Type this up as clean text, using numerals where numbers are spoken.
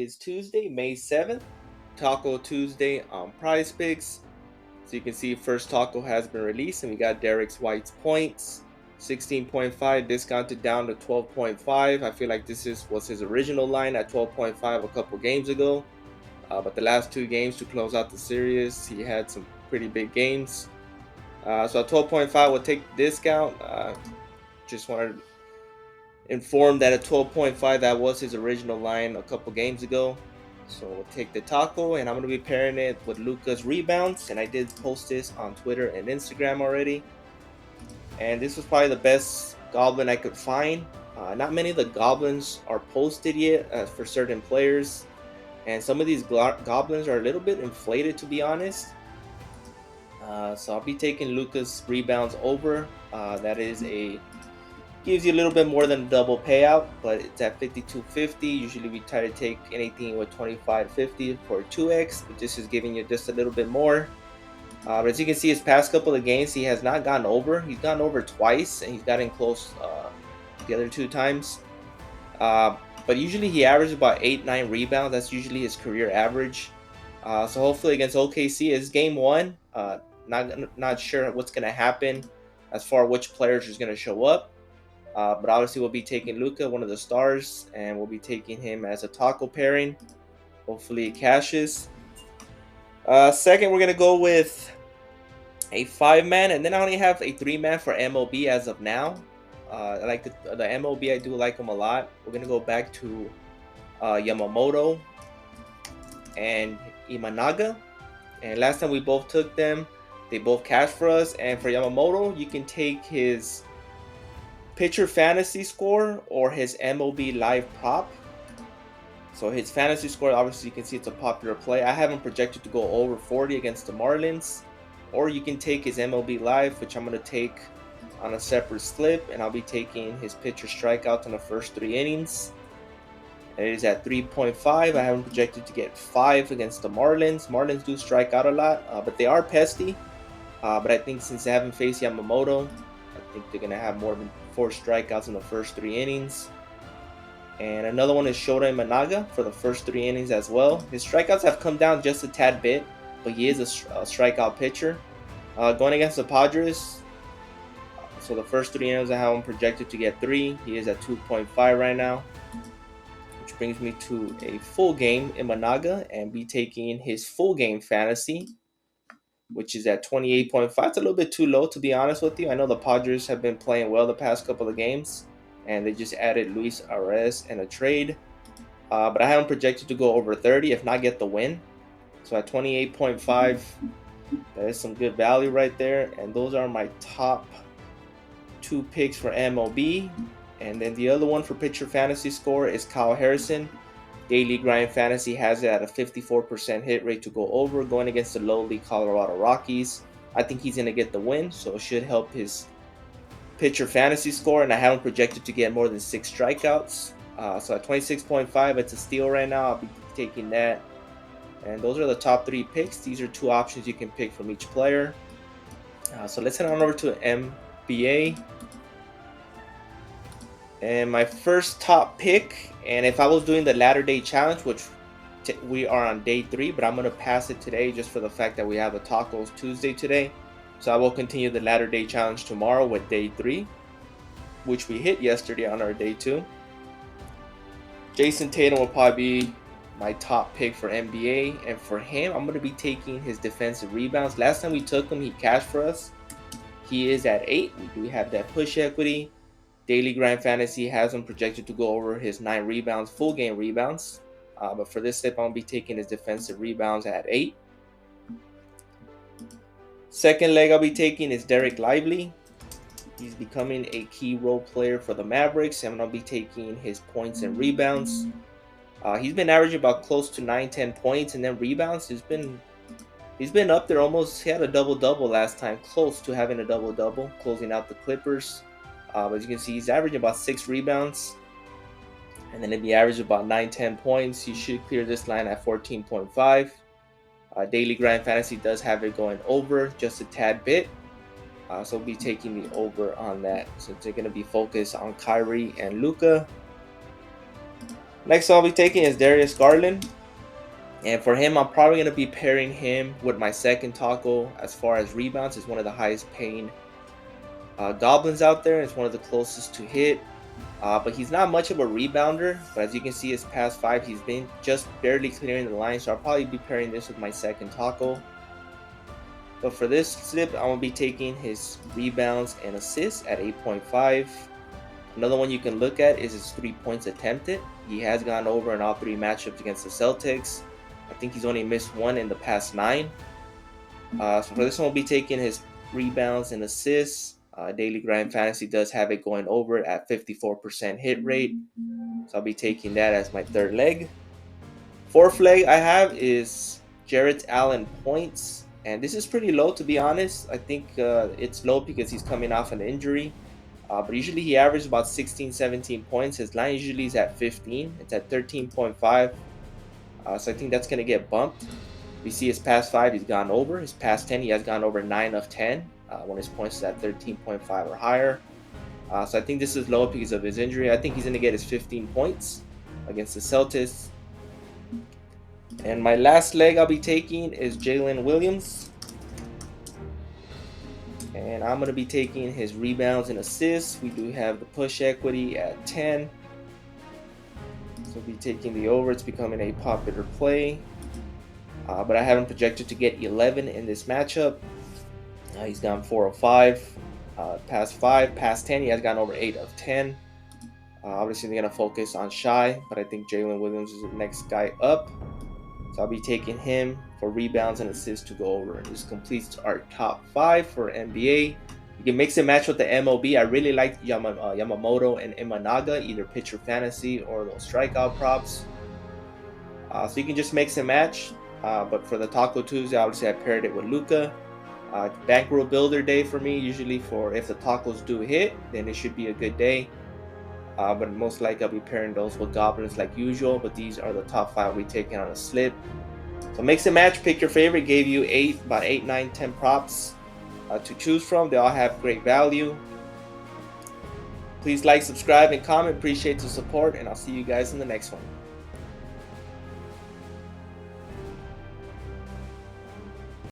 It's Tuesday, May 7th, Taco Tuesday on Prize Picks. So you can see first taco has been released, and we got Derek's White's points, 16.5 discounted down to 12.5. I feel like was his original line at 12.5 a couple games ago. But the last two games to close out the series, he had some pretty big games. So at 12.5, we'll take the discount. Just wanted to inform that at 12.5, that was his original line a couple games ago. So we'll take the taco, and I'm going to be pairing it with Luca's rebounds. And I did post this on Twitter and Instagram already. And this was probably the best goblin I could find. Not many of the goblins are posted yet for certain players. And some of these goblins are a little bit inflated, to be honest. So I'll be taking Luca's rebounds over. That is gives you a little bit more than a double payout, but it's at 52.50. Usually we try to take anything with 25.50 for 2x, but this is giving you just a little bit more. But as you can see, his past couple of games, he has not gone over. He's gone over twice, and he's gotten close the other two times. But usually he averages about 8-9 rebounds. That's usually his career average. So hopefully against OKC is game one. Not sure what's going to happen as far as which players is going to show up. But obviously we'll be taking Luca, one of the stars, and we'll be taking him as a taco pairing. Hopefully it cashes. Second, we're going to go with a 5-man, and then I only have a 3-man for MLB as of now. I like the MLB. I do like him a lot. We're going to go back to Yamamoto and Imanaga. And last time we both took them, they both cashed for us. And for Yamamoto, you can take his pitcher fantasy score or his MLB live prop. So his fantasy score, obviously you can see it's a popular play. I have him projected to go over 40 against the Marlins. Or you can take his MLB live, which I'm going to take on a separate slip, and I'll be taking his pitcher strikeouts in the first 3 innings. It is at 3.5. I have him projected to get 5 against the Marlins. Marlins do strike out a lot, but they are pesty. But I think since they haven't faced Yamamoto, I think they're going to have more than 4 strikeouts in the first 3 innings. And another one is Shota Imanaga for the first 3 innings as well. His strikeouts have come down just a tad bit, but he is a strikeout pitcher. Going against the Padres, so the first 3 innings I have him projected to get 3. He is at 2.5 right now, which brings me to a full game Imanaga, and be taking his full game fantasy, which is at 28.5. It's a little bit too low, to be honest with you. I know the Padres have been playing well the past couple of games, and they just added Luis Arraez in a trade. But I have him projected to go over 30, if not get the win. So at 28.5, that is some good value right there. And those are my top 2 picks for MLB. And then the other one for pitcher fantasy score is Kyle Harrison. Daily Grind Fantasy has it at a 54% hit rate to go over, going against the lowly Colorado Rockies. I think he's going to get the win, so it should help his pitcher fantasy score, and I have him projected to get more than 6 strikeouts. So at 26.5, it's a steal right now. I'll be taking that. And those are the top 3 picks. These are 2 options you can pick from each player. So let's head on over to NBA. And my first top pick, and if I was doing the latter day challenge, which we are on day 3, but I'm going to pass it today just for the fact that we have a Tacos Tuesday today. So I will continue the latter day challenge tomorrow with day 3, which we hit yesterday on our day 2. Jason Tatum will probably be my top pick for NBA, and for him, I'm going to be taking his defensive rebounds. Last time we took him, he cashed for us. He is at 8. We do have that push equity. Daily Grind Fantasy has him projected to go over his 9 rebounds, full game rebounds. But for this slip, I'm going to be taking his defensive rebounds at 8. Second leg I'll be taking is Derek Lively. He's becoming a key role player for the Mavericks, and I'll be taking his points and rebounds. He's been averaging about close to 9-10 points, and then rebounds. He's been up there almost. He had a double-double last time, close to having a double-double, closing out the Clippers. As you can see, he's averaging about 6 rebounds. And then if he averages about 9-10 points, he should clear this line at 14.5. Daily Grind Fantasy does have it going over just a tad bit. So we'll be taking the over on that. So they're going to be focused on Kyrie and Luka. Next I'll be taking is Darius Garland. And for him, I'm probably going to be pairing him with my second taco as far as rebounds. It's one of the highest paying goblins out there. It's one of the closest to hit. But he's not much of a rebounder. But as you can see, his past 5, he's been just barely clearing the line. So I'll probably be pairing this with my second taco. But for this slip, I'm going to be taking his rebounds and assists at 8.5. Another one you can look at is his 3 points attempted. He has gone over in all 3 matchups against the Celtics. I think he's only missed 1 in the past 9. So for this one, we'll be taking his rebounds and assists. Daily Grind Fantasy does have it going over at 54% hit rate. So I'll be taking that as my third leg. Fourth leg I have is Jarrett Allen points. And this is pretty low, to be honest. I think it's low because he's coming off an injury. But usually he averages about 16, 17 points. His line usually is at 15. It's at 13.5. So I think that's going to get bumped. We see his past 5, he's gone over. His past 10, he has gone over 9 of 10 when his points is at 13.5 or higher. So I think this is low because of his injury. I think he's going to get his 15 points against the Celtics. And my last leg I'll be taking is Jalen Williams. And I'm going to be taking his rebounds and assists. We do have the push equity at 10. So we'll be taking the over. It's becoming a popular play. But I have him projected to get 11 in this matchup. He's gone 4 of 5. Past 5, past 10, he has gone over 8 of 10. Obviously, they're going to focus on Shai, but I think Jalen Williams is the next guy up. So I'll be taking him for rebounds and assists to go over. And this completes our top 5 for NBA. You can mix and match with the MLB. I really like Yamamoto and Imanaga, either pitcher fantasy or those strikeout props. So you can just mix and match. But for the Taco Tuesday, obviously I paired it with Luka. Bankroll builder day for me, usually for if the tacos do hit, then it should be a good day. But most likely I'll be pairing those with goblins like usual. But these are the top 5 we taking on a slip. So mix and match, pick your favorite. Gave you about 8, 9, 10 props to choose from. They all have great value. Please like, subscribe, and comment. Appreciate the support, and I'll see you guys in the next one.